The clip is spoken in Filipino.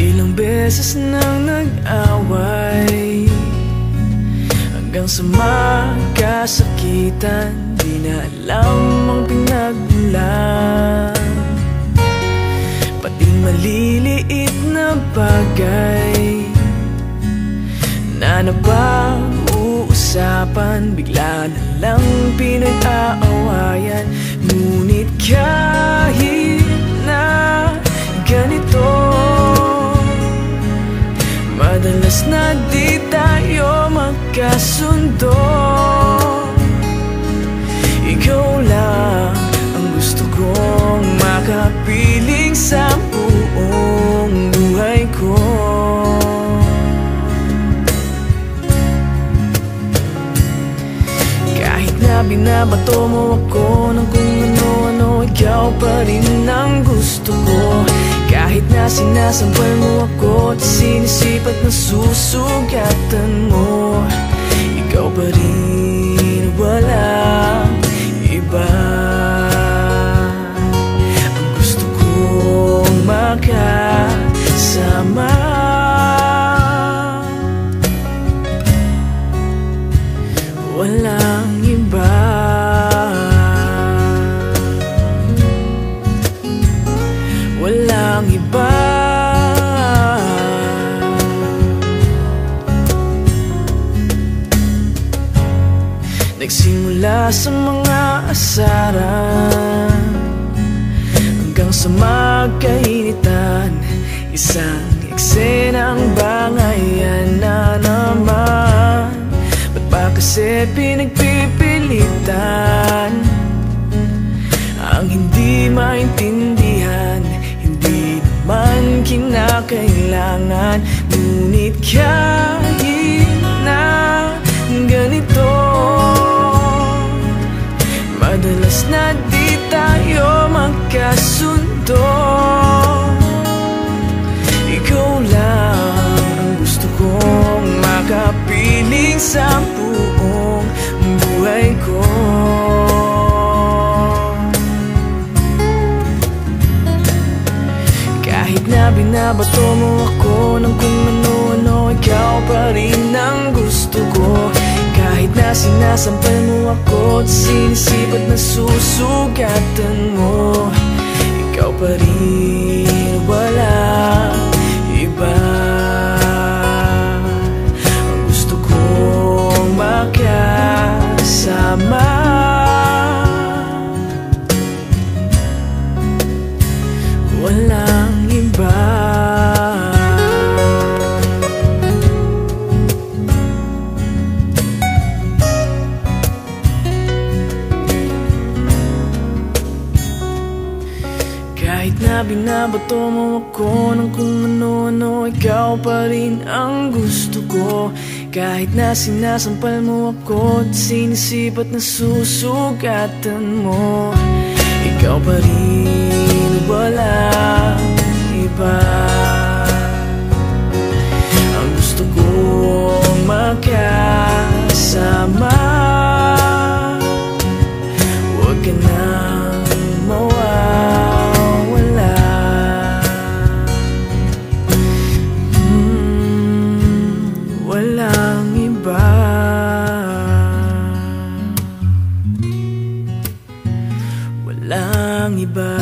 Ilang beses nang nag-away hanggang sa magkasakitan, di na alam ang pinagmulan. Pati maliliit na bagay na napag-uusapan, bigla na lang pinag-aawayan. Ngunit kahit na ganito, madalas na di tayo magkasundo. Ikaw lang ang gusto kong makapiling sa buong buhay ko. Kahit na binabato mo ako ng kung ano-ano, ikaw pa rin ang gusto ko. Kahit na sinasampal mo ako at sinisipat na susugatan mo, ikaw pa rin, walang iba. Ang gusto kong makasama, walang iba. Walang iba. Nagsimula sa mga asaran hanggang sa magkainitan, isang eksenang bangayan na naman. Ba't ba kasi pinagpipilitan ang hindi maintindihan? Hindi naman kinakailangan. Ngunit kahit na ganito, madalas na di tayo magkasundo. Ikaw lang ang gusto kong makapiling sa buong buhay ko. Kahit na binabato mo ako ng kung ano-ano, ikaw pa rin ang gusto ko. Kahit na sinasampal mo ako at sinisipat na susugatan mo, ikaw pa rin, walang iba. Ang gusto kong makasama, walang iba. Kahit na binabato mo ako ng kung ano-ano, ikaw pa rin ang gusto ko. Kahit na sinasampal mo ako at sinisipat na susugatan mo, ikaw pa rin, walang iba. Ang gusto kong makasama, huwag ka nang mawawala. Walang iba. Walang iba.